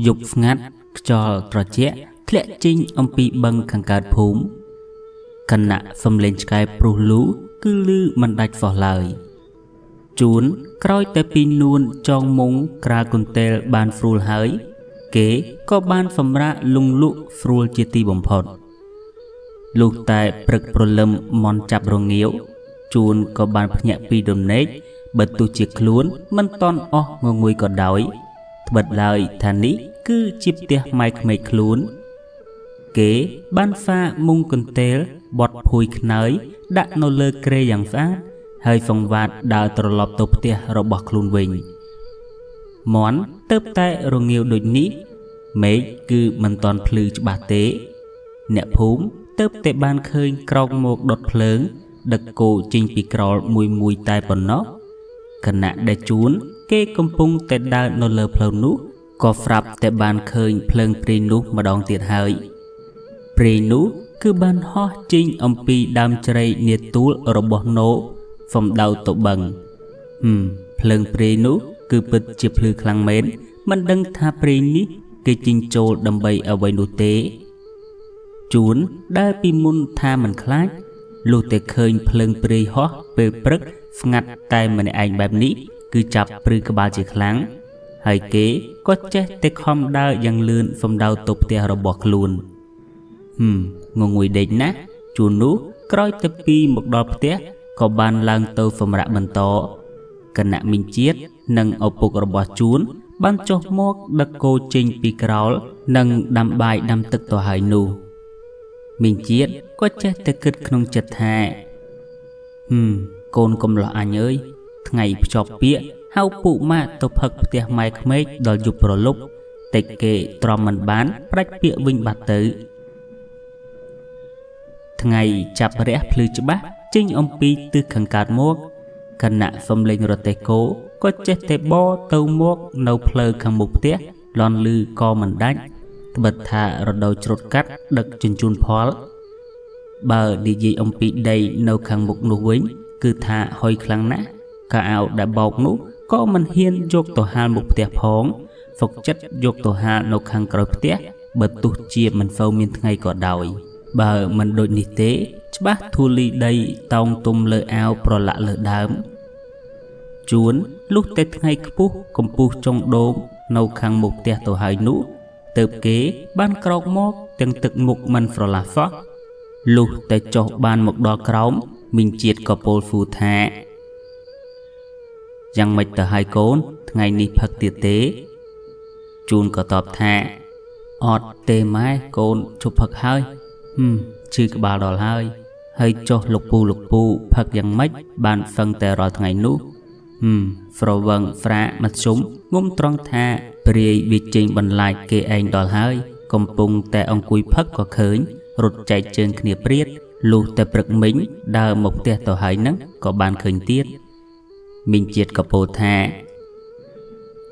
dục ngắt cho trò trẻ lệ trinh ông bị băng khang cát phúm khăn nạ phâm lên cái pru lú cứ lư mình đạch vào lời chuốn cõi tê pin nuôn trong mông kra côn tê ban frul hới kế có ban phẩm ra lung lụ frul chia ti bồng phật lục tại bực problem mòn chập rong nghiếu chuốn có ban nhẹ pi đồn nết bật tu chiếc luốn mình ton o ngô nguy còn đói bật lời thàn ní cứ chip tia mạch mạch luốn kế ban pha mông côn tê bọt phùi nới đã nô lơ kreយ៉ាងphát hơi phòng vạt đào trò lọp tục tia rồi bọc luôn bình món tớp tay rồi nhiều đôi ní mấy cứ mình toàn phư cho bà tế nẹ phúm tớp tệ ban khơi trong một đột lớn đực cổ trình bị cỏ mùi mùi tai bẩn nó khẩn nạ để chuốn kê công pung tệ đào nô lơ phlâu nú có frap tệ ban khơi phơn pri nú mà đón tiệt hơi pri nú cứ ban ho trình ông pi đam chray nhiệt tú rồi bỏ nổ phòng đau tổ bằng phơn pri nú cứ bật chụp lư khlang mến mình đăng tha pri ní cái trình trồ đầm bay ở vầy nụ tế chuốn đã pi môn tha mình khát lù tê khơi phơn pri ho bê prức ngặt tay mình ảnh bạp ní cứ chập pri cơ ba chỉ kháng hay kế có chết tê khom đau dần lươn phòng đau tổ tê rồi bỏ luôn ngồi ngồi đỉnh nát chuồn nú cõi tập pi một đợt té có ban lang tàu phẩm rạ bần to cần nạ minh chiết nâng ở bục ở bỏ chuốn ban cho mốc đặc cô trình pi cào nâng đam bài đam tức tòa hải nụ minh chiết có chết tê kịch không chật hạ côn công lọ anh ơi ngày chọc bịa hao phụ ma tập hực tia mai khmếch đòi dục rồi lúc tịch kệ tròn mình bán rách bịa vinh bát tử ngày chập rẽ phư chữ bát chính ông pi từ khẳng cát mốc khăn nạ phâm lên rồi tê cố có chết tê bo tâu mốc nấu phơ khẳng mục tiếc lon lư co mình đánh bật thả rồi đầu chốt cắt đực chun chun phó bờ đi gì ông pi đây nấu khẳng mục nụ quýnh cứ thả hơi khăn nã cả ảo đã bọc nụ có mình hiên dọc tổ hà mục tiếc phóng phục chất dọc tổ hà nấu khẳng cõi tiếc bật tu chia mình phâu miên ngày cỏ đòi bờ mình đội nị tế bác thu ly đây tông tung lỡ áo pro lạ lỡ đám chuốn lúc tết ngày cpu công pu trong đốm nấu khang mục tia tổ hai nũ tập kế ban cọc mốc từng thực mục mình pro lạ phó lúc tết cho ban một đo cống mình triệt có pol phù thạ rằng mạch tờ hai cốn ngày nị phật tiệt tế chuốn có tọp thạ ọt tê mai côn chụp phật hơi chứ cái bà đòi hơi cho lục pu phật dân mách bàn phân tè rồi ngày nú phro vâng phra mặt súng ngôm tròn tha pri bị trình bần lại kê anh đòi hơi công pung tè ông cùi phật có khởi rụt chạy chân khnia priết lù tè bực mính đờ một tè tổ hơi nắng có bàn khởi tiết mình triệt có bồ tha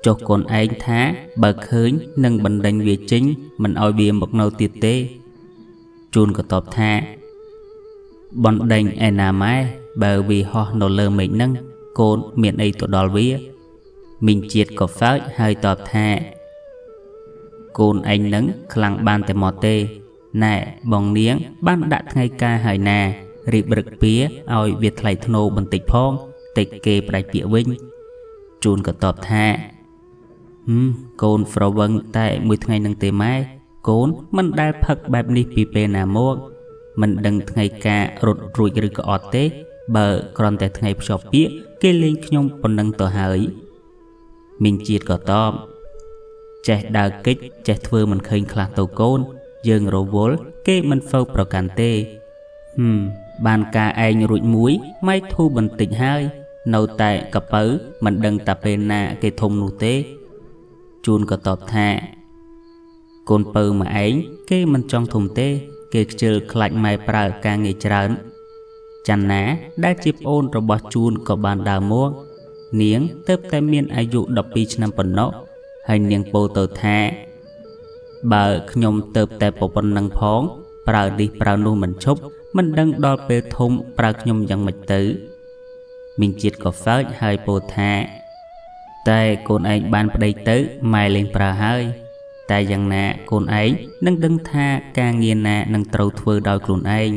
cho con anh thá bờ khởi nâng bần đánh về chính mình oi bia một nâu tiệt tê chuồn có tọp tha bọn đành ai nà mai bởi vì họ nổ lơ mình nâng côn miền ấy tụi đòi vía mình triệt có phát hơi tọp tha côn anh nâng khăn ban tè mò tê nè bong niếng ban đặt ngay ca hơi nà rịp bực pía oi việt lại thô bằng tịch phong tịch kê bạch bịa vinh chuồn có tọp tha côn phở vâng tại 10 ngày nâng tê mai cốn mình đã phật bạp ní bì bê nà mốt mình đừng ngày ca rụt rùi rư có ọt tế bờ còn tại ngày cho biết kê lên nhông còn nâng tờ hỡi mình chiết có tóm trẻ đào kích trẻ thưa mình khơi khá tàu côn dường rô vốn kê mình phâu pro càn tê bàn ca anh rụi muối mai thu bình tĩnh hơi nâu tại cặp ớ mình đừng tập bê nà kê thùng nụ tế chun có tọp thạ côn pơ mà ấy kê mình trong thùng tê kê chờ khạch mày prà ca nghề trấn chăn ná đã chịp ôn rồi bỏ chun có bàn đào mua niếng tớp tay miên ai dụ đọc bi năm phần nọ hay niếng bồ tờ thạ bờ nhom tớp tay bộ phần năng phóng prà đi prà nu mình chúc mình đang đo bê thùng prà nhom dần mạch tử mình chiết có phát hai bồ thạ tay côn anh ban đây tới mai lên prà hơi តែយ៉ាងណាកូនឯងនឹងដឹងថាការងារណានឹងត្រូវធ្វើដោយខ្លួនឯង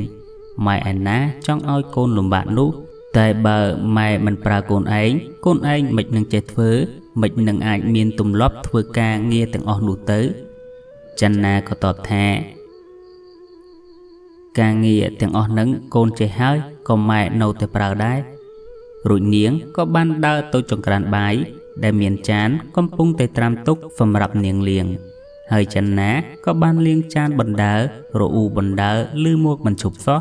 ម៉ែឯណាចង់ឲ្យកូនលំបាកនោះតែបើម៉ែមិនប្រើកូនឯងមិននឹងចេះធ្វើមិននឹងអាចមានទម្លាប់ធ្វើការងារទាំងអស់នោះទៅចន្ទនាក៏តបថាការងារទាំងអស់ហ្នឹងកូនចេះហើយក៏ម៉ែនៅតែប្រើដែររួចនាងក៏បានដើរទៅចង្ក្រានបាយដែលមានចានកំពុងតែត្រាំទុកសម្រាប់នាងលាងហើយចន្ទនាក៏បានលាងចានបណ្ដើររអ៊ូបណ្ដើរលឺមកមិនឈប់សោះ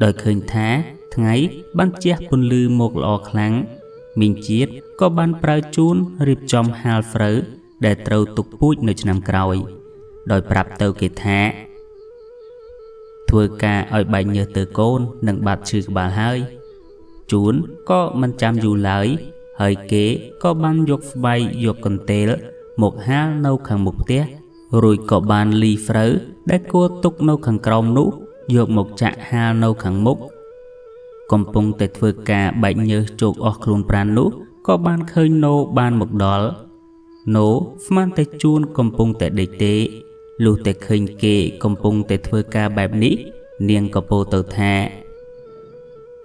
ដោយឃើញថាថ្ងៃបានជះពន្លឺមកល្អខ្លាំងមីងជាតិក៏បានប្រើជូនរៀបចំហាលស្រូវដែលត្រូវទុកពូជនៅឆ្នាំក្រោយដោយប្រាប់ទៅគេថាធ្វើការឲ្យបែកញើសទៅកូននឹងបាត់ឈឺក្បាលហើយជូនក៏មិនចាំយូរឡើយហើយគេក៏បានយកស្បៃយកកន្ទេលមកហាលនៅខាងមុខផ្ទះរួចក៏បានលីស្រូវដែលគួរទុកនៅខាងក្រោមនោះយកមកចាក់ហាលនៅខាងមុខកំពុងតែធ្វើការបែកញើសជោគអស់ខ្លួនប្រាណនោះក៏បានឃើញណូបានមកដល់ណូស្មានតែជូនកំពុងតែដេកទេលុះតែឃើញគេកំពុងតែធ្វើការបែបនេះនាងក៏ពោលទៅថា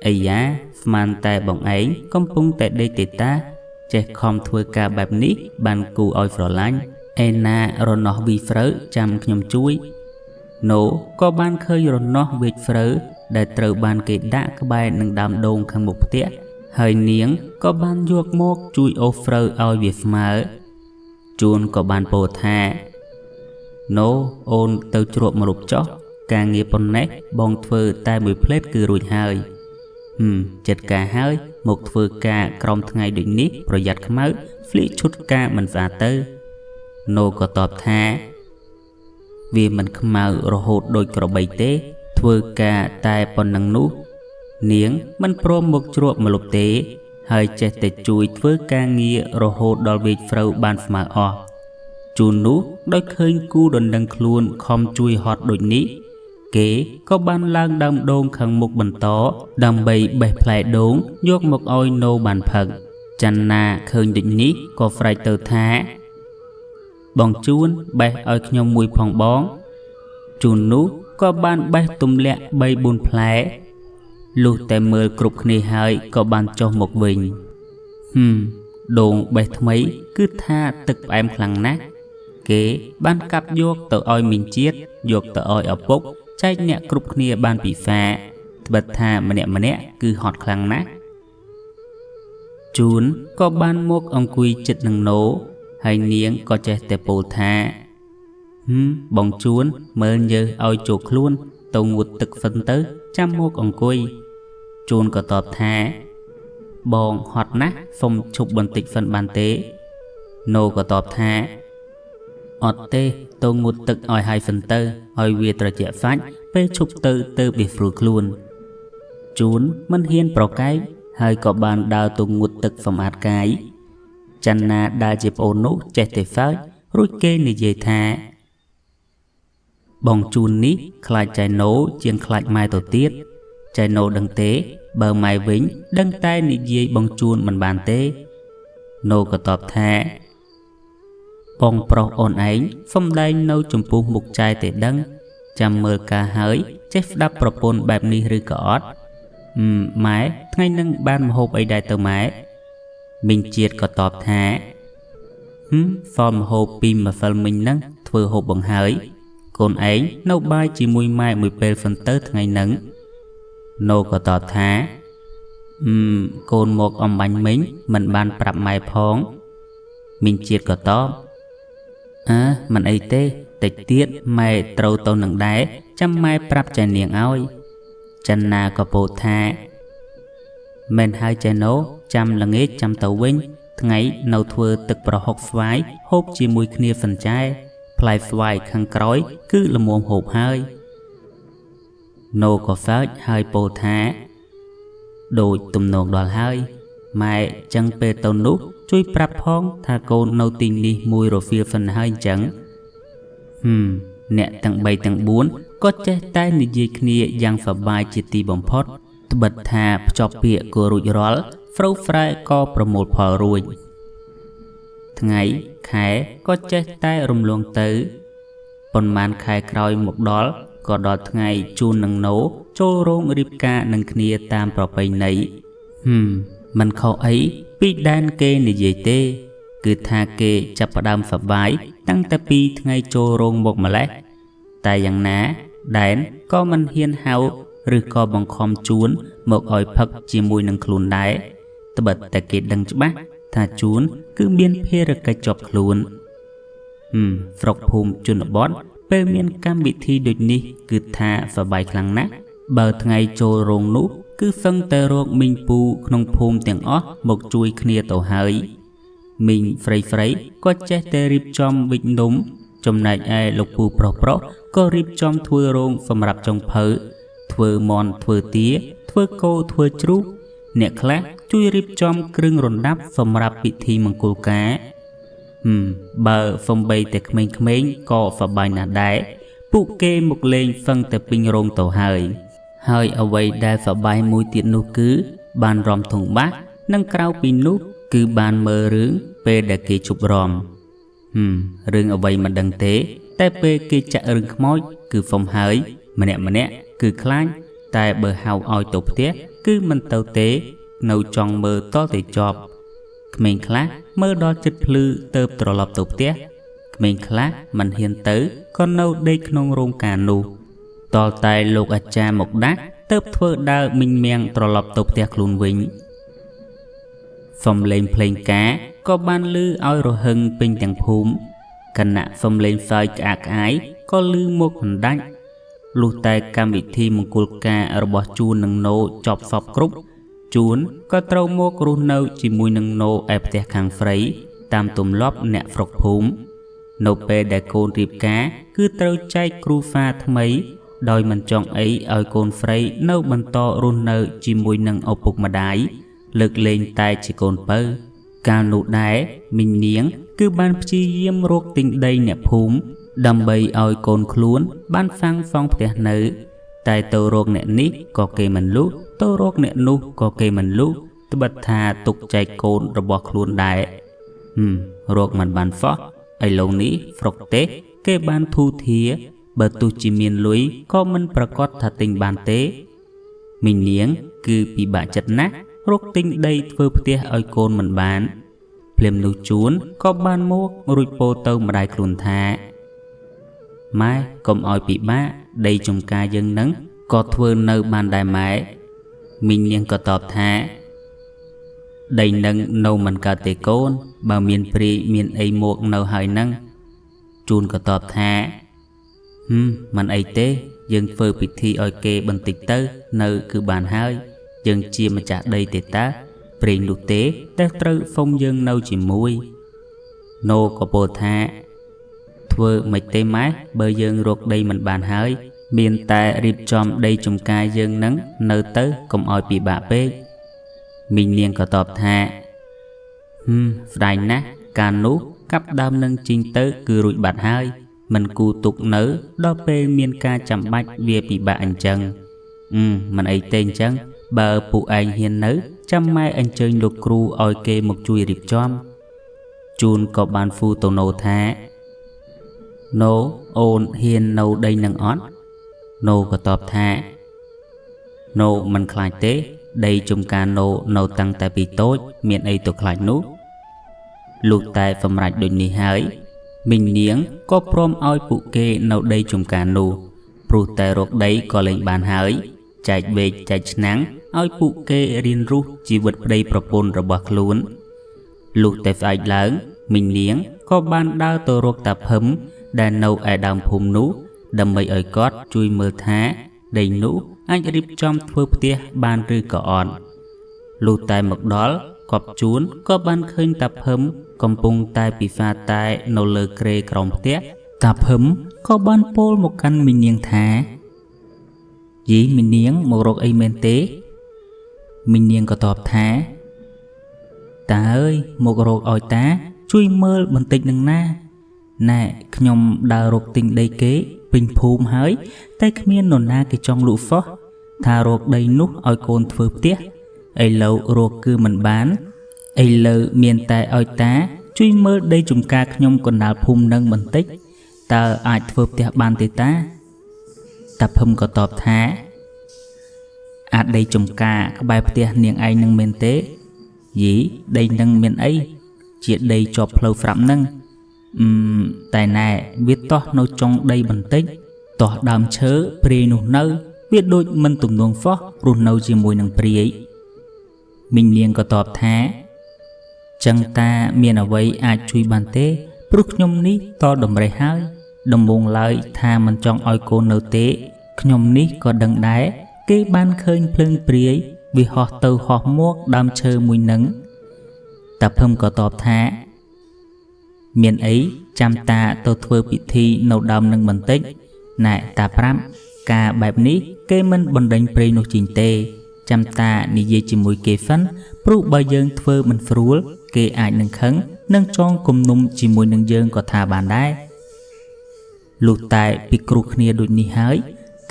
អាយ៉ាស្មានតែបងឯងកំពុងតែដេកទេតាចេះខំធ្វើការបែបនេះបានគូឲ្យស្រឡាញ់ឯណារនាស់វីស្រូវចាំខ្ញុំជួយណូក៏បានឃើញរនាស់វីស្រូវដែលត្រូវបានគេដាក់ក្បែរនឹងដើមដូងខាងមុខផ្ទះហើយនាងក៏បានយកមកជួយអូសស្រូវឲ្យវាស្មើជួនក៏បានពោលថាណូអូនទៅជ្រក់មរុបចោះការងារប៉ុណ្ណេះបងធ្វើតែមួយផ្លេតគឺរួចហើយចិត្តការហើយមកធ្វើការក្រោមថ្ងៃដូចនេះប្រយ័ត្នខ្មៅហ្វ្លីឈុតការមិនស្អាតទៅណូក៏តបថាវាមិនខ្មៅរហូតដូចក្របីទេធ្វើការតែប៉ុណ្ណឹងនោះនាងមិនព្រមមកជ្រក់មលុបទេហើយចេះតែជួយធ្វើការងាររហូតដល់វេកស្រូវបានស្មើអស់ជូននោះដោយឃើញគូដណ្ដឹងខ្លួនខំជួយហត់ដូចនេះគេក៏បានឡើងដើមដូងខាងមុខបន្តដើម្បីបេះផ្លែដូងយកមកឲ្យណូបានផឹកចន្ទនាឃើញដូចនេះក៏ស្រែកទៅថាបងជួនបេះឲ្យខ្ញុំមួយផងបងជូននោះក៏បានបេះទម្លាក់ 3-4 ផ្លែលុះតែមើលគ្រប់គ្នាហើយក៏បានចុះមកវិញដូងបេះថ្មីគឺថាទឹកផ្អែមខ្លាំងណាស់គេបានកាប់យកទៅឲ្យមីងជាតិយកទៅឲ្យឪពុកចែកអ្នកគ្រប់គ្នាបានពិសាត្បិតថាម្នាក់គឺហត់ខ្លាំងណាស់ជូនក៏បានមកអង្គុយជិតនឹងណូហើយនាងក៏ចេះតែពោលថាបងជួនមើលញើសឲ្យជោគខ្លួនទៅងូតទឹកហ្វិនទៅចាំមកអង្គុយជូនក៏តបថាបងហត់ណាស់សុំឈប់បន្តិចហ្វិនបានទេណូក៏តបថាអត់ទេទៅងូតទឹកឲ្យហើយសិនទៅឲ្យវាត្រជាក់សាច់ពេលឈប់ទៅវាស្រួលខ្លួនជូនមិនហ៊ានប្រកែកហើយក៏បានដើរទៅងូតទឹកសម្អាតកាយចន្ទនាដែលជាប្អូននោះចេះតែសើចរួចគេនិយាយថាបងជូននេះខ្លាចចៃណូជាងខ្លាចម៉ែទៅទៀតចៃណូដឹងទេបើម៉ែវិញដឹងតែនិយាយបងជូនមិនបានទេណូក៏តបថាបងប្រុសអូនឯងសំដែងនៅចំពោះមុខចៃតែដឹងចាំមើលការហើយចេះស្ដាប់ប្រពន្ធបែបនេះឬក៏អត់ម៉ែថ្ងៃនឹងបានម្ហូបអីដែរទៅម៉ែមីងជាតិក៏តបថាសល់ម្ហូបពីម្សិលមិញហ្នឹងធ្វើហូបបង្ហើយកូនឯងនៅបាយជាមួយម៉ែមួយពេលសិនទៅថ្ងៃហ្នឹងណូក៏តបថាកូនមកអំបាញ់មិញមិនបានប្រាប់ម៉ែផងមីងជាតិក៏តបមិនអីទេតិចទៀតម៉ែត្រូវទៅនឹងដែរចាំម៉ែប្រាប់ចៃនាងឲ្យចន្ទនាក៏ពោលថាមែនហើយចៃណូចាំល្ងាចចាំទៅវិញថ្ងៃនៅធ្វើទឹកប្រហុកស្វាយហូបជាមួយគ្នាសិនចែផ្លែស្វាយខាងក្រោយគឺល្មមហូបហើយណូក៏សើចហើយពោលថាដូចទំនងដល់ហើយម៉ែចឹងពេលទៅនោះជួយប្រាប់ផងថាកូននៅទីនេះមួយរសៀលសិនហើយអញ្ចឹងអ្នកទាំង3ទាំង4ក៏ចេះតែនិយាយគ្នាយ៉ាងសប្បាយជាទីបំផុតត្បិតថាភ្ជាប់ពាក្យក៏រួចរាល់ហ្វ្រូហ្វ្រែក៏ប្រមូលផលរួចថ្ងៃខ ខែក៏ចេះតែរំលងទៅប៉ុន្មានខែក្រោយមកដល់ក៏ដល់ថ្ងៃជូននឹងណូចូលរោងរៀបការនឹងគ្នាតាមប្រពៃណីមិនខុសអីពីដែនគេនិយាយទេគឺថាគេចាប់ផ្ដើមសប្បាយតាំងតែពីថ្ងៃចូលរោងមកម្លេះតែយ៉ាងណាដែនក៏មិនហ៊ានហៅឬក៏បង្ខំជួនមកឲ្យផឹកជាមួយនឹងខ្លួនដែរត្បិតតែគេដឹងច្បាស់ថាជួនគឺមានភារកិច្ចជាប់ខ្លួនស្រុកភូមិជនបទពេលមានកម្មវិធីដូចនេះគឺថាសប្បាយខ្លាំងណាស់បើថ្ងៃចូលរោងនោះគឺសឹងតែរកមីងពូក្នុងភូមិទាំងអស់មកជួយគ្នាទៅហើយមីងស្រីក៏ចេះតែរៀបចំវិចនំចំណែកឯលោកពូប្រុសក៏រៀបចំធ្វើរោងសម្រាប់ចុងភៅធ្វើមន់ធ្វើទាធ្វើគោធ្វើជ្រូកអ្នកខ្លះជួយរៀបចំគ្រឿងរណ្ដាប់សម្រាប់ពិធីមង្គលការបើសំបីតែក្មេងៗក៏សប្បាយណាស់ដែរពួកគេមកលេងសឹងតែពេញរោងទៅហើយអ្វីដែលសប្បាយមួយទៀតនោះគឺបានរំធុងបាសនិងក្រៅពីនោះគឺបានមើលរឿងពេលដែលគេជប់រំរឿងអ្វីមិនដឹងទេតែពេលគេចាក់រឿងខ្មោចគឺហ្វុំហើយម្នាក់គឺខ្លាចតែបើហៅឲ្យទៅផ្ទះគឺមិនទៅទេនៅចង់មើលតតែចប់ក្មេងខ្លះមើលដល់ចិត្តភ្លឺទៅត្រឡប់ទៅផ្ទះក្មេងខ្លះមិនហ៊ានទៅក៏នៅដេកក្នុងរោងការនោះតលតែលោកអាចារ្យមកដាក់ទៅធ្វើដើរមីងមាំងត្រឡប់ទៅផ្ទះខ្លួនវិញសំឡេងភ្លេងការក៏បានឮឲ្យរហឹងពេញទាំងភូមិគណៈសំឡេងសើចក្អាកក្អាយក៏ឮមកមិនដាច់លុះតែកម្មវិធីមង្គលការរបស់ជួននឹងណូចប់សពគ្រប់ជួនក៏ត្រូវមករស់នៅជាមួយនឹងណូឯផ្ទះខាងស្រីតាមទម្លាប់អ្នកស្រុកភូមិនៅពេលដែលកូនរៀបការគឺត្រូវចែកគ្រូសាថ្មីដោយមិនចង់អីឲ្យកូនស្រីនៅបន្តរស់នៅជាមួយនឹងឪពុកម្ដាយលើកលែងតែជាកូនពៅកាលនោះដែរមីងនាងគឺបានព្យាយាមរកទិញដីអ្នកភូមិដើម្បីឲ្យកូនខ្លួនបានសាងសង់ផ្ទះនៅតែទៅរកអ្នកនេះក៏គេមិនលុះទៅរកអ្នកនោះក៏គេមិនលុះត្បិតថាទុកចែកកូនរបស់ខ្លួនដែររកមិនបានសោះឥឡូវនេះស្រុកទេគេបានធូរធារបើទោះជាមានលុយក៏មិនប្រកាសថាទិញបានទេមីងនាងគឺពិបាកចិត្តណាស់រកទិញដីធ្វើផ្ទះឲ្យកូនមិនបានភ្លាមនោះជួនក៏បានមករួចពោលទៅម្ដាយខ្លួនថាម៉ែកុំឲ្យពិបាកដីចំការយើងនឹងក៏ធ្វើនៅបានដែរម៉ែមីងនាងក៏តបថាដីនឹងនៅមិនកើតទេកូនបើមានព្រីមានអីមកនៅហើយនឹងជួនក៏តបថាមិនអីទេយើងធ្វើពិធីឲ្យគេបន្តិចទៅនៅគឺបានហើយយើងជាម្ចាស់ដីទេតាព្រេងនោះទេតែត្រូវហ្វុំយើងនៅជាមួយណូក៏ពោលថាធ្វើមិនទេម៉ែបើយើងរកដីមិនបានហើយមានតែរៀបចំដីចំការយើងនឹងនៅទៅកុំឲ្យពិបាកពេកមីងនាងក៏តបថាស្ដាយណាស់កាលនោះកាប់ដើមនឹងជីងទៅគឺរួចបាត់ហើយមិនគូទុកនៅដល់ពេលមានការចាំបាច់វាពិបាកអញ្ចឹងមិនអីទេអញ្ចឹងបើពួកឯងហ៊ាននៅចាំម៉ែអញ្ជើញលោកគ្រូឲ្យគេមកជួយរៀបចំជួនក៏បានហ្វូទៅណូថាណូអូនហ៊ាននៅដីនឹងអត់ណូក៏តបថាណូមិនខ្លាចទេដីចំការណូនៅតាំងតែពីតូចមានអីទៅខ្លាចនោះលុះតែសម្រេចដូចនេះហើយមីងនាងក៏ព្រមឲ្យពួកគេនៅដីចំការនោះព្រោះតែរកដីក៏លែងបានហើយចែកវែកចែកឆ្នាំងឲ្យពួកគេរៀនរស់ជីវិតប្តីប្រពន្ធរបស់ខ្លួនលុះតែស្អែកឡើងមីងនាងក៏បានដើរទៅរកតាភឹមដែលនៅឯដើមភូមិនោះដើម្បីឲ្យគាត់ជួយមើលថាដីនោះអាចរៀបចំធ្វើផ្ទះបានឬក៏អត់លុះតែមកដល់កប់ជួនក៏បានឃើញតាភឹមកំពុងតែពិសាតែនៅលើគ្រែក្រោមផ្ទះតាភឹមក៏បានពោលមកកាន់មីងនាងថាយីមីងនាងមករកអីមែនទេមីងនាងក៏តបថាតាអើយមករកឲ្យតាជួយមើលបន្តិចនឹងណាណែខ្ញុំដើររកទិញដីគេពេញភូមិហើយតែគ្មាននរណាគេចង់លក់សោះថារកដីនោះឲ្យកូនធ្វើផ្ទះឥឡូវរកគឺមិនបានឥឡូវមានតែឲ្យតា ជួយមើលដីចំការខ្ញុំកណ្ដាលភូមិនឹងបន្តិចតើអាចធ្វើផ្ទះបានទេតាតាភឹមក៏តបថាអាចដីចំការក្បែរផ្ទះនាងឯងនឹងមែនទេយីដីនឹងមានអីជាដីជាប់ផ្លូវស្រាប់នឹងតែណែវាតោះនៅចុងដីបន្តិចតោះដើមឈើព្រាយនោះនៅវាដូចមិនទំនងសោះព្រោះនៅជាមួយនឹងព្រាយមីងនាងក៏តបថាចឹងតាមានអ្វីអាចជួយបានទេព្រោះខ្ញុំនេះតតម្រេះហើយដំបងឡើយថាមិនចង់ឲ្យកូននៅទេខ្ញុំនេះក៏ដឹងដែរគេបានឃើញភ្លើងព្រាយវាហោះទៅហោះមកដើមឈើមួយនឹងតាភឹមក៏តបថាមានអីចាំតាទៅធ្វើពិធីនៅដើមនឹងបន្តិចណែតាប្រាប់ការបែបនេះគេមិនបណ្ដេញព្រៃនោះជីងទេចាំតានិយាយជាមួយគេហ្វិនព្រោះបើយើងធ្វើមិនស្រួលគេអាចនឹងខឹងនឹងចងគំនុំជាមួយនឹងយើងក៏ថាបានដែរលុះតែពីគ្រូគ្នាដូចនេះហើយ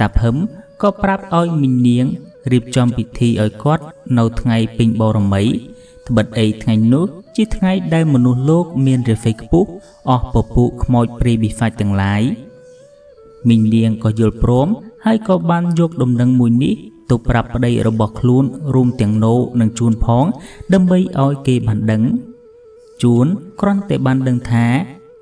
តាភឹមក៏ប្រាប់ឲ្យមីងនាងរៀបចំពិធីឲ្យគាត់នៅថ្ងៃពេញបូរមីត្បិតអីថ្ងៃនោះជាថ្ងៃដែលមនុស្សលោកមានរាសីខ្ពស់អស់ពពួកខ្មោចព្រាយបិសាចទាំងឡាយមីងនាងក៏យល់ព្រមហើយក៏បានយកដំណឹងមួយនេះទៅប្រាប់ប្តីរបស់ខ្លួនរួមទាំងណូនិងជួនផងដើម្បីឲ្យគេបានដឹងជួនគ្រាន់តែបានដឹងថា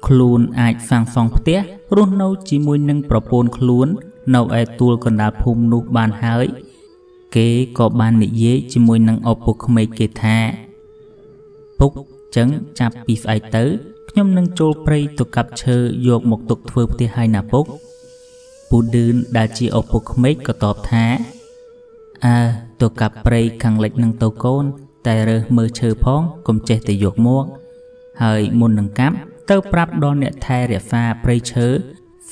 ខ្លួនអាចសាងសង់ផ្ទះរស់នៅជាមួយនឹងប្រពន្ធខ្លួននៅឯទួលកណ្ដាលភូមិនោះបានហើយគេក៏បាននិយាយជាមួយនឹងឪពុកក្មេកគេថាពុកចឹងចាប់ពីស្អែកទៅខ្ញុំនឹងចូលព្រៃទៅកាប់ឈើយកមកទុកធ្វើផ្ទះឲ្យណាពុកពូឌឿនដែលជាឪពុកក្មេកក៏តបថាទៅកាប់ព្រៃខាងលិចនឹងទៅកូនតែរើសមើលឈើផងកុំចេះតែយកមកហើយមុននឹងកាប់ទៅប្រាប់ដល់អ្នកថែរក្សាព្រៃឈើ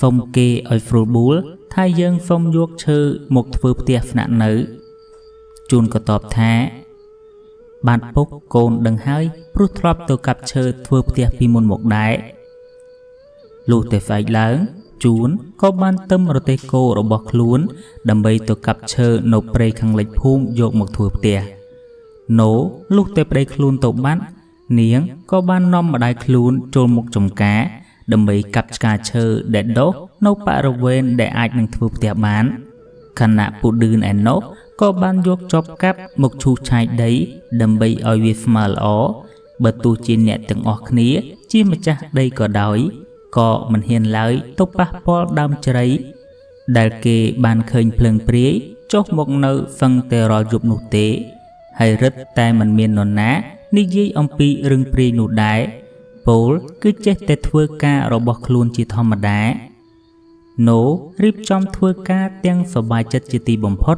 សុំគេឲ្យស្រួលបួលថាយើងសុំយកឈើមកធ្វើផ្ទះស្នាក់នៅជួនក៏តបថាបានពុកកូនដឹងហើយព្រោះធ្លាប់ទៅកាប់ឈើធ្វើផ្ទះពីមុនមកដែរលុះតែស្អែកឡើងជួនក៏បានទឹមរទេះគោរបស់ខ្លួនដើម្បីទៅកាប់ឈើនៅព្រៃខាងលិចភូមិយកមកធ្វើផ្ទះណូលុះតែប្តីខ្លួនទៅបាត់នាងក៏បាននាំម្ដាយខ្លួនចូលមុខចំការដើម្បីកាប់ឆ្ការឈើដែលដុះនៅបរិវេណដែលអាចនឹងធ្វើផ្ទះបានខណៈពូឌឿនឯណោះក៏បានយកចបកាប់មកឈូសឆាយដីដើម្បីឲ្យវាស្មើល្អបើទោះជាអ្នកទាំងអស់គ្នាជាម្ចាស់ដីក៏ដោយក៏មិនហ៊ានឡើយទៅប៉ះពាល់ដើមជ្រៃដែលគេបានឃើញភ្លើងព្រាយចុះមកនៅសឹងតែរាល់យប់នោះទេហើយរឹតតែមិនមាននរណានិយាយអំពីរឿងព្រាយនោះដែរពោលគឺចេះតែធ្វើការរបស់ខ្លួនជាធម្មតាណូរៀបចំធ្វើការទាំងសប្បាយចិត្តជាទីបំផុត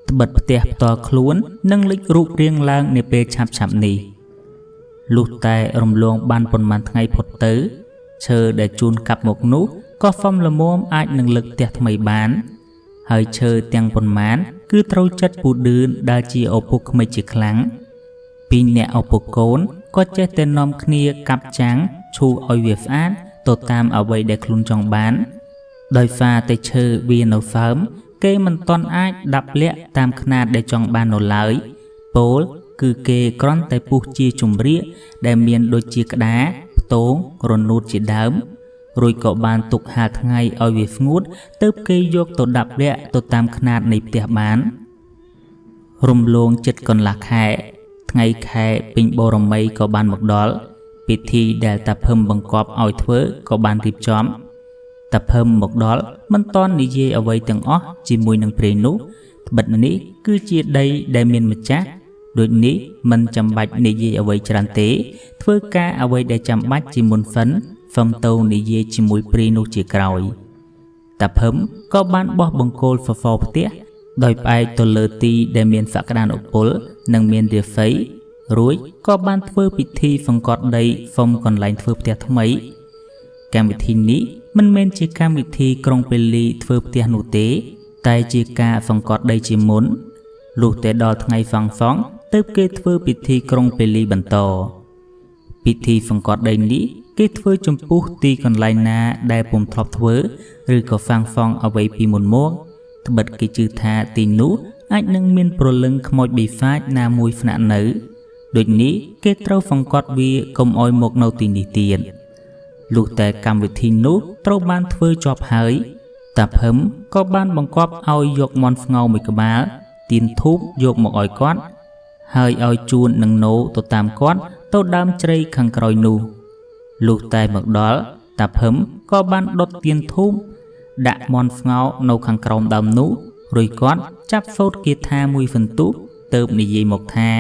ត្បិតផ្ទះផ្ទាល់ខ្លួននឹងលេចរូបរាងឡើងនាពេលឆាប់នេះលុះតែរំលងបានប៉ុន្មានថ្ងៃផុតទៅឈើដែលជួនកាប់មកនោះក៏សមល្មមអាចនឹងលើកផ្ទះថ្មីបានហើយឈើទាំងប៉ុន្មានគឺត្រូវចិត្តពូឌឿនដែលជាឪពុកក្មេកជាខ្លាំងពីអ្នកឪពុកកូនក៏ចេះតែនាំគ្នាកាប់ចាំងឈូសឲ្យវាស្អាតទៅតាមអ្វីដែលខ្លួនចង់បានដោយសារតែឈើវានៅសើមគេមិនទាន់អាចដាប់លាក់តាមຂ្នាតដែលចង់បាននៅឡើយពោលគឺគេគ្រាន់តែពុះជាជំរាកដែលមានដូចជាក្តារផ្ទងរនូតជាដើមរួចក៏បានទុកហាលថ្ងៃឲ្យវាស្ងួតទើបគេយកទៅដាប់លាក់ទៅតាមຂ្នាតនៃផ្ទះបានរំលងចិត្តកន្លះខែថ្ងៃខែពេញបូរមីក៏បានមកដល់ពិធីដែលតាភឹមបង្គាប់ឲ្យធ្វើក៏បានរៀបចំតាភឹមមកដល់មិនតន់និយាយអ្វីទាំងអស់ជាមួយនឹងព្រៃនោះត្បិតនេះគឺជាដីដែលមានម្ចាស់ដូចនេះមិនចាំបាច់និយាយអ្វីច្រើនទេធ្វើការអ្វីដែលចាំបាច់ជាមុនសិនសុំទៅនិយាយជាមួយព្រៃនោះជាក្រោយតាភឹមក៏បានបោះបង្គោលសសរផ្ទះដោយផ្អែកទៅលើទីដែលមានសក្តានុពលនិងមានរាសីរួចក៏បានធ្វើពិធីសង្កត់ដីសុំកន្លែងធ្វើផ្ទះថ្មីកម្មវិធីនេះមិនមែនជាកម្មវិធីក្រុងពេលីធ្វើផ្ទះនោះទេតែជាការសង្កត់ដីជាមុនលុះតែដល់ថ្ងៃសង់ទើបគេធ្វើពិធីក្រុងពេលីបន្តពិធីសង្កត់ដីនេះគេធ្វើចំពោះទីកន្លែងណាដែលពុំធ្លាប់ធ្វើឬក៏សាងសង់អ្វីពីមុនមកត្បិតគេជឿថាទីនោះអាចនឹងមានព្រលឹងខ្មោចបិសាចណាមួយស្នាក់នៅ ដូចនេះគេត្រូវសង្កត់វាកុំឲ្យមកនៅទីនេះទៀតលុះតែកម្មវិធីនោះត្រូវបានធ្វើជាប់ហើយតាភឹមក៏បានបង្គាប់ឲ្យយកមាន់ស្ងោមួយក្បាលទៀនធូបយកមកឲ្យគាត់ហើយឲ្យជួននឹងណូទៅតាមគាត់ទៅដើមជ្រៃខាងក្រោយនោះលុះតែមកដល់តាភឹមក៏បានដុតទៀនធូបដាក់មាន់ស្ងោនៅខាងក្រោមដើមនោះរួចគាត់ចាប់សូត្រគាថាមួយសន្ទុះទៅនិយាយមកថា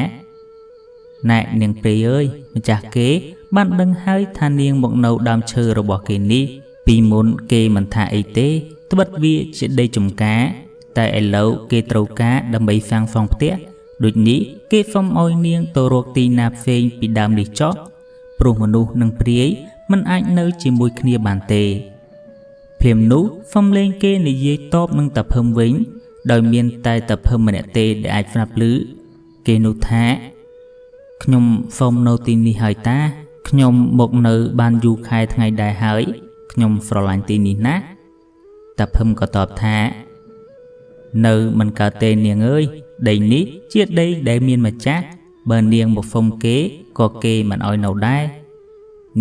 ណែនាងព្រាយអើយម្ចាស់គេបានដឹងហើយថានាងមកនៅដើមឈើរបស់គេនេះពីមុនគេមិនថាអីទេត្បិតវាជាដីចំការតែឥឡូវគេត្រូវការដើម្បីសាងសង់ផ្ទះដូចនេះគេសុំឲ្យនាងទៅរកទីណាផ្សេងពីដើមនេះចុះព្រោះមនុស្សនិងព្រាយមិនអាចនៅជាមួយគ្នាបានទេភ្លាមនោះសំលេងគេនិយាយតបនឹងតាភឹមវិញដោយមានតែតាភឹមម្នាក់ទេដែលអាចស្ដាប់ឮគេនោះថាខ្ញុំសូមនៅទីនេះហើយតាខ្ញុំមកនៅបានយូរខែថ្ងៃដែរហើយខ្ញុំស្រឡាញ់ទីនេះណាស់តាភឹមក៏តបថានៅមិនកើតទេនាងអើយដីនេះជាដីដែលមានម្ចាស់បើនាងមកសុំគេក៏គេមិនឲ្យនៅដែរ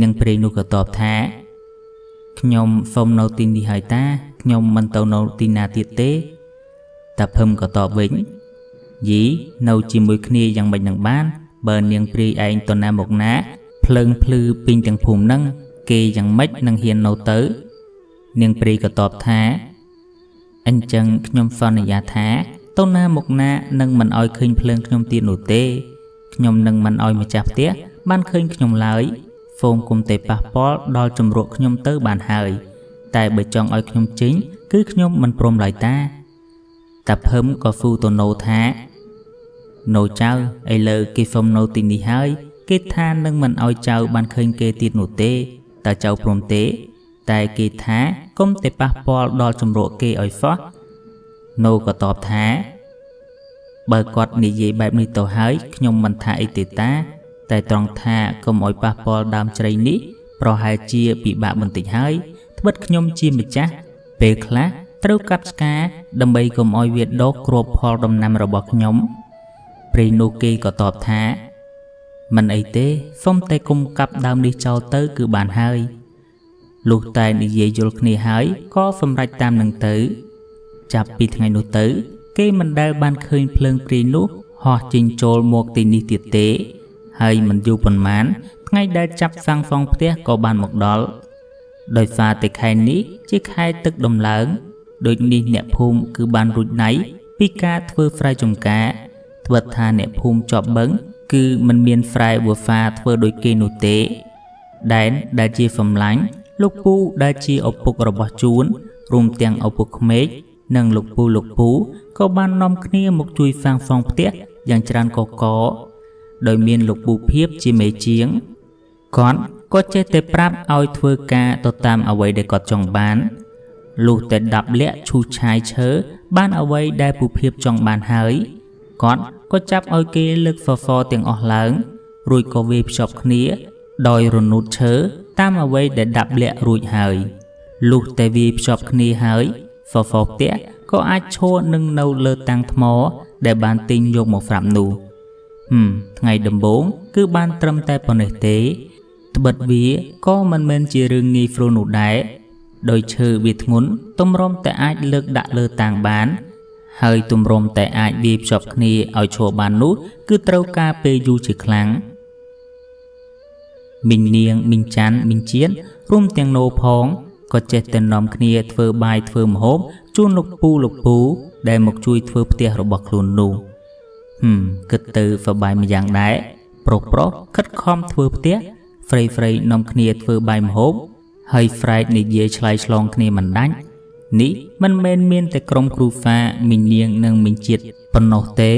នាងព្រាយនោះក៏តបថាខ្ញុំសូមនៅទីនេះហើយតាខ្ញុំមិនទៅនៅទីណាទៀតទេតាភឹមក៏តបវិញយីនៅជាមួយគ្នាយ៉ាងម៉េចនឹងបានបើនាងព្រាយឯងទៅណាមកណាភ្លើងភ្លឺពេញទាំងភូមិនឹងគេយ៉ាងម៉េចនឹងហ៊ាននៅទៅនាងព្រាយក៏តបថាអញ្ចឹងខ្ញុំសន្យាថាទៅណាមកណានឹងមិនឲ្យឃើញភ្លើងខ្ញុំទៀតនោះទេខ្ញុំនឹងមិនឲ្យម្ចាស់ផ្ទះបានឃើញខ្ញុំឡើយសូមគុំតែប៉ះពាល់ដល់ជំរក់ខ្ញុំទៅបានហើយតែបើចង់ឲ្យខ្ញុំចេញគឺខ្ញុំមិនព្រមឡើយតាភឹមក៏ស៊ូទៅណូថាណូចៅឥឡូវគេសុំនៅទីនេះហើយគេថានឹងមិនឲ្យចៅបានឃើញគេទៀតនោះទេតើចៅព្រមទេតែគេថាគុំតែប៉ះពាល់ដល់ជំរក់គេឲ្យសោះណូក៏តបថាបើគាត់និយាយបែបនេះទៅហើយខ្ញុំមិនថាអីទេតាតែត្រង់ថាកុំឲ្យប៉ះពាល់ដើមជ្រៃនេះប្រហែលជាពិបាកបន្តិចហើយត្បិតខ្ញុំជាម្ចាស់ពេលខ្លះត្រូវកាប់ឆ្កាដើម្បីកុំឲ្យវាដកគ្រាប់ផលដំណាំរបស់ខ្ញុំព្រាយនោះគេក៏តបថាមិនអីទេសូមតែគុំកាប់ដើមនេះចោលទៅគឺបានហើយលុះតែនិយាយយល់គ្នាហើយក៏សម្រេចតាមនឹងទៅចាប់ពីថ្ងៃនោះទៅគេមិនដែលបានឃើញភ្លើងព្រាយនោះហោះចេញចូលមកទីនេះទៀតទេហើយមិនយូរប៉ុន្មានថ្ងៃដែលចាប់សាងសង់ផ្ទះក៏បានមកដល់ដោយសារតែខែនេះជាខែទឹកដំឡើងដូចនេះអ្នកភូមិគឺបានរួចណៃពីការធ្វើស្រែចម្ការត្បិតថាអ្នកភូមិជាប់បឹងគឺមិនមានស្រែវ៉ាហ្វាធ្វើដូចគេនោះទេដែនដែលជាសំឡាញ់លោកពូដែលជាឪពុករបស់ជួនរួមទាំងឪពុកក្មេកនិងលោកពូក៏បាននាំគ្នាមកជួយសាងសង់ផ្ទះយ៉ាងច្រើនកកដោយមានលោកពូភៀបជាមេជាងគាត់ក៏ចេះតែប្រាប់ឲ្យធ្វើការទៅតាមអ្វីដែលគាត់ចង់បានលុះតែដាប់លាក់ឈូសឆាយឈើបានអ្វីដែលពូភៀបចង់បានហើយគាត់ក៏ចាប់ឲ្យគេលើកសសរទាំងអស់ឡើងរួចក៏វាយភ្ជាប់គ្នាដោយរនូតឈើតាមអ្វីដែលដាប់លាក់រួចហើយលុះតែវាយភ្ជាប់គ្នាហើយសសរផ្ទះក៏អាចឈរនឹងនៅលើតាំងថ្មដែលបានទិញយកមកស្រាប់នោះថ្ងៃដំបូងគឺបានត្រឹមតែប៉ុណ្ណេះទេត្បិតវាក៏មិនមែនជារឿងងាយស្រួលនោះដែរដោយឈើវាធ្ងន់ទម្រាំតែអាចលើកដាក់លើតាំងបានហើយទម្រាំតែអាចវាយភ្ជាប់គ្នាឲ្យឈរបាននោះគឺត្រូវការពេលយូរជាខ្លាំងមីងនាងមីងច័ន្ទមីងជាតិរួមទាំងណូផងក៏ចេះតែនាំគ្នាធ្វើបាយធ្វើម្ហូបជូនលោកពូដែលមកជួយធ្វើផ្ទះរបស់ខ្លួននោះគិតទៅសប្បាយម្យ៉ាងដែរប្រុសខិតខំធ្វើផ្ទះហ្វ្រៃនាំគ្នាធ្វើបាយម្ហូបហើយហ្វ្រែកនិយាយឆ្លើយឆ្លងគ្នាមិនដាច់នេះមិនមែនមានតែក្រុមគ្រូសាមីងនាងនិងមីងជាតិប៉ុណ្ណោះទេ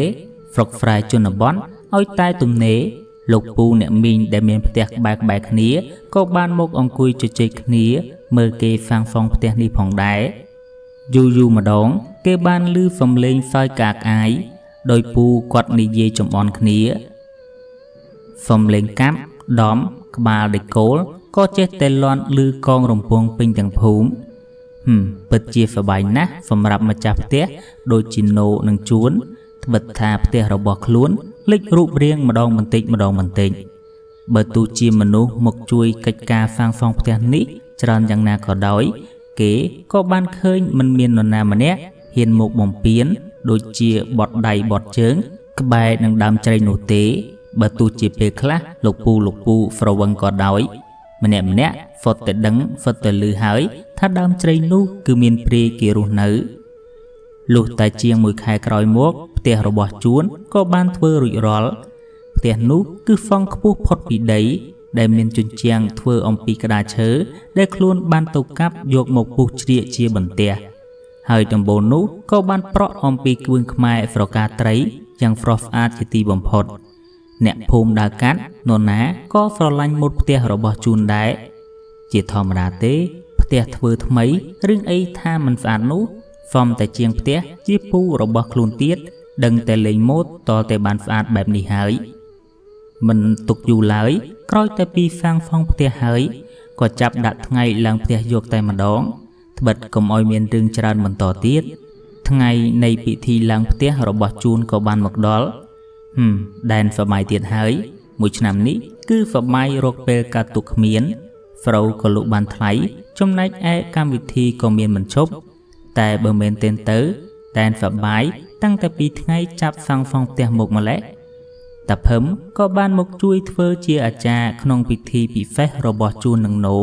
ស្រុកហ្វ្រៃជនបទឲ្យតែទំនេរលោកពូអ្នកមីងដែលមានផ្ទះក្បែរគ្នាក៏បានមកអង្គុយជជែកគ្នាមើលគេសាងសង់ផ្ទះនេះផងដែរយូរម្ដងគេបានឮសំឡេងសើចកាកអាយដោយពូគាត់និយាយចំអន់គ្នាសំឡេងកាប់ដំក្បាលដេកគោលក៏ចេះតែលាន់ឮកងរំពងពេញទាំងភូមិពិតជាសប្បាយណាស់សម្រាប់ម្ចាស់ផ្ទះដូចជាណូនិងជួនត្បិតថាផ្ទះរបស់ខ្លួន លេចរូបរាងម្ដងបន្តិចបើទោះជាមនុស្សមកជួយកិច្ចការសាងសង់ផ្ទះនេះច្រើនយ៉ាងណាក៏ដោយគេក៏បានឃើញមិនមាននរណាម្នាក់ហ៊ានមកបំពេញដូចជាបត់ដៃបត់ជើងក្បែរនឹងដើមជ្រៃនោះទេបើទោះជាពេលខ្លះលោកពូស្រវឹងក៏ដោយម្នាក់ហ្វុតតែដឹងហ្វុតតែឮហើយថាដើមជ្រៃនោះគឺមានព្រាយគេរស់នៅលុះតែជាងមួយខែក្រោយមកផ្ទះរបស់ជួនក៏បានធ្វើរួចរាល់ផ្ទះនោះគឺសង់ខ្ពស់ផុតពីដីដែលមានជញ្ជាំងធ្វើអំពីក្តារឈើដែលខ្លួនបានទៅកាប់យកមកពុះជ្រៀកជាបន្ទះហើយដំបូលនោះក៏បានប្រក់អំពីគ្រឿងខ្មែរស្រកាត្រីយ៉ាងស្រស់ស្អាតជាទីបំផុតអ្នកភូមិដើរកាត់នរណាក៏ស្រឡាញ់មុតផ្ទះរបស់ជួនដែរជាធម្មតាទេផ្ទះធ្វើថ្មីរឿងអីថាមិនស្អាតនោះសំតែជាងផ្ទះជាពូរបស់ខ្លួនទៀតដឹងតែលេងម៉ូតតតែបានស្អាតបែបនេះហើយមិនទុកយូរឡើយក្រោយតែពីសាងសង់ផ្ទះហើយក៏ចាប់ដាក់ថ្ងៃឡើងផ្ទះយកតែម្ដងត្បិតកុំឲ្យមានរឿងច្រើនបន្តទៀតថ្ងៃនៃពិធីឡើងផ្ទះរបស់ជួនក៏បានមកដល់ដែនសម័យទៀតហើយមួយឆ្នាំនេះគឺសម័យរកពេលកាត់ទុកគ្មានស្រូវក៏លក់បានថ្លៃចំណែកឯកម្មវិធីក៏មានមិនឈប់តែបើមែនទេទៅដែនសបាយតាំងតែពីថ្ងៃចាប់សាងសង់ផ្ទះមកម្លេះតាភឹមក៏បានមកជួយធ្វើជាអាចារ្យក្នុងពិធីពិសេសរបស់ជួននឹងណូ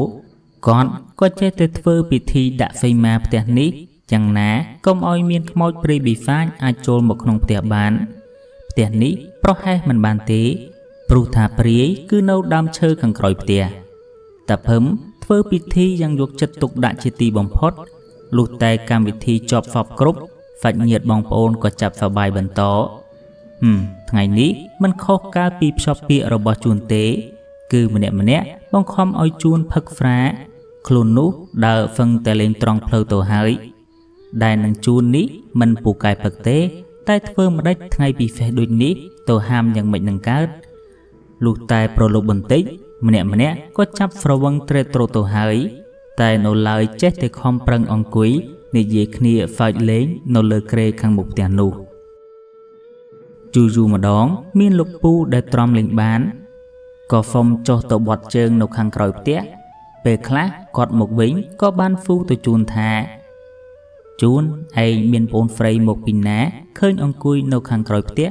គាត់ក៏ចេះតែធ្វើពិធីដាក់សីមាផ្ទះនេះយ៉ាងណាកុំឲ្យមានខ្មោចព្រាយបិសាចអាចចូលមកក្នុងផ្ទះបានផ្ទះនេះប្រហែសមិនបានទេព្រោះថាព្រាយគឺនៅដើមឈើខាងក្រោយផ្ទះតាភឹមធ្វើពិធីយ៉ាងយកចិត្តទុកដាក់ជាទីបំផុតលុះតែកម្មវិធីចប់សពគ្រប់សាច់ញាតិបងប្អូនក៏ចាប់សប្បាយបន្តថ្ងៃនេះមិនខុសកាលពីភ្ជាប់ពាក្យរបស់ជួនទេគឺម្នាក់បង្ខំឲ្យជួនផឹកស្រាខ្លួននោះដើរហ្វឹងតែលេងត្រង់ផ្លូវទៅហើយដែលនឹងជួននេះមិនពូកែផឹកទេតែធ្វើម្ដេចថ្ងៃពិសេសដូចនេះទៅហាមយ៉ាងម៉េចនឹងកើតលុះតែប្រឡប់បន្តិចម្នាក់ក៏ចាប់ស្រវឹងត្រេតត្រោតទៅហើយតែនៅឡើយចេះតែខំប្រឹងអង្គុយនិយាយគ្នាហ្វាច់លេងនៅលើគ្រែខាងមុខផ្ទះនោះយូរម្ដងមានលោកពូដែលទ្រាំលេងបានក៏សុំចុះទៅបត់ជើងនៅខាងក្រោយផ្ទះពេលខ្លះគាត់មកវិញក៏បានហ្វូទៅជួនថាជួនឯងមានប្អូនស្រីមកពីណាឃើញអង្គុយនៅខាងក្រោយផ្ទះ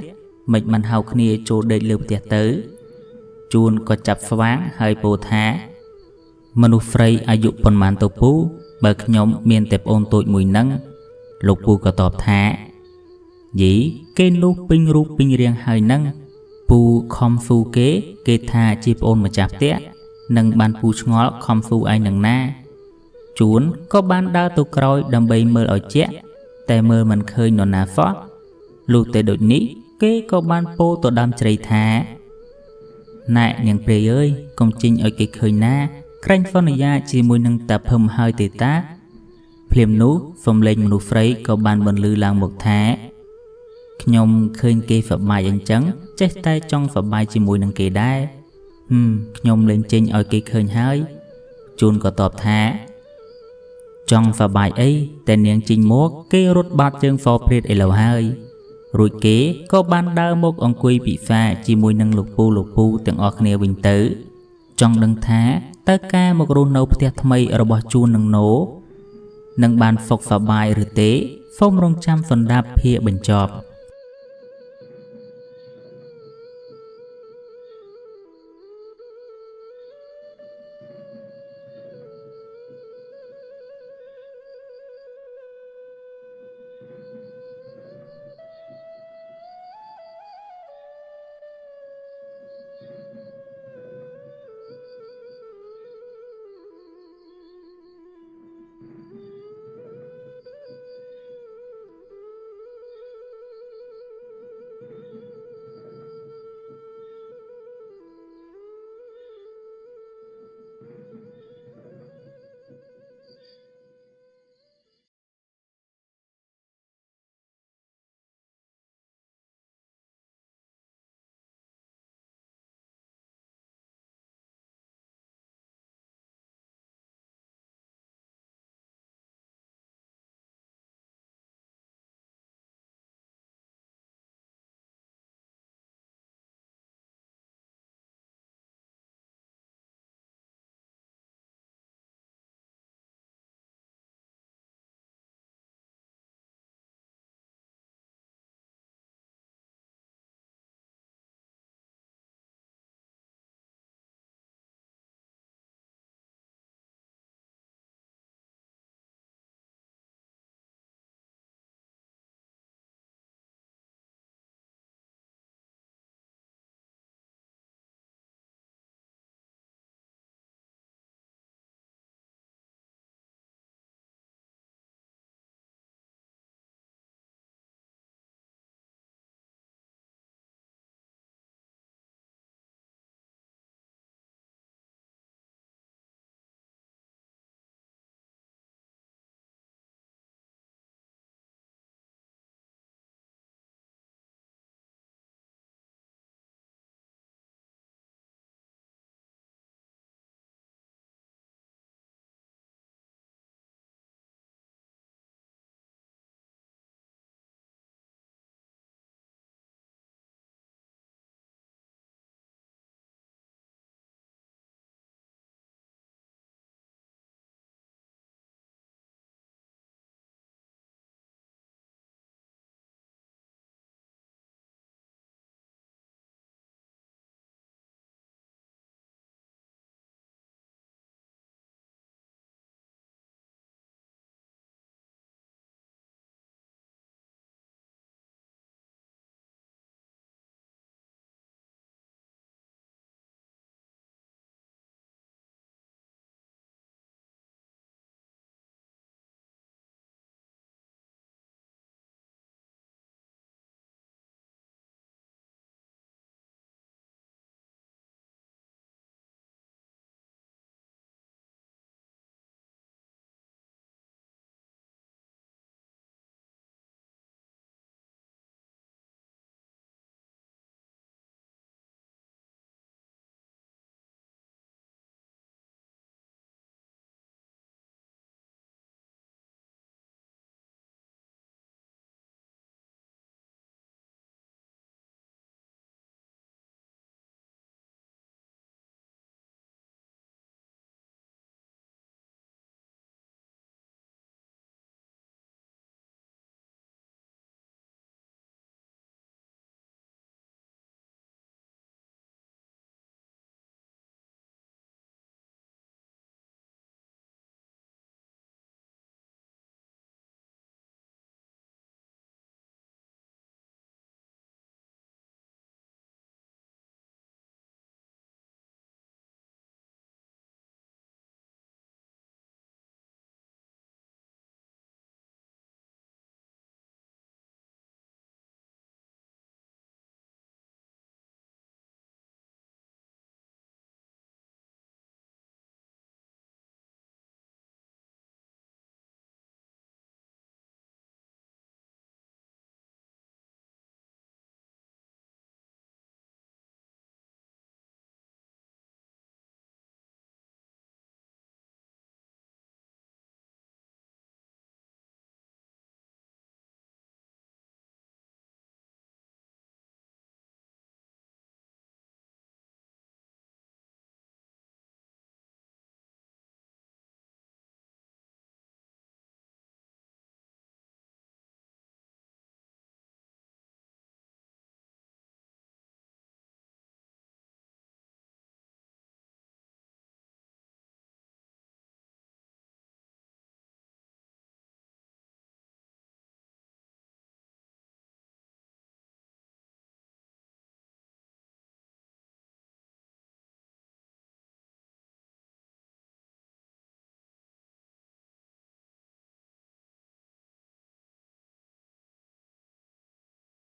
មិនបានហៅគ្នាចូលដេកលើផ្ទះទៅជួនក៏ចាប់ស្វាងហើយពោលថាមនុស្សស្រីអាយុប៉ុន្មានទៅពូបើខ្ញុំមានតែប្អូនតូចមួយនឹងលោកពូក៏តបថាយីគេនោះពេញរូបពេញរាងហើយនឹងពូខំស៊ូគេថាជាប្អូនម្ចាស់ផ្ទះនឹងបានពូឆ្ងល់ខំស៊ូឯងនឹងណាជួនក៏បានដើរទៅក្រោយដើម្បីមើលឲ្យជាក់តែមើលមិនឃើញនរណាសោះលុះតែដូចនេះគេក៏បានពោលទៅដើមជ្រៃថាណែនាងព្រាយអើយកុំចេញឲ្យគេឃើញណាក្រែងសន្យាជាមួយនឹងតាភឹមហើយទេតាភ្លាមនោះសំឡេងមនុស្សស្រីក៏បានបន្លឺឡើងមកថាខ្ញុំឃើញគេសប្បាយអញ្ចឹងចេះតែចង់សប្បាយជាមួយនឹងគេដែរខ្ញុំលែងចេញឲ្យគេឃើញហើយជួនក៏តបថាចង់សប្បាយអីតែនាងចេញមកគេរត់បាត់ជើងសព្រាតឥឡូវហើយរួចគេក៏បានដើរមកអង្គុយពិសាជាមួយនឹងលោកពូទាំងអស់គ្នាវិញទៅចង់ដឹងថាតើការមករស់នៅផ្ទះថ្មីរបស់ជួននឹងណូនឹងបានសុខសប្បាយឬទេសូមរងចាំសន្តាប់ភាគបញ្ចប់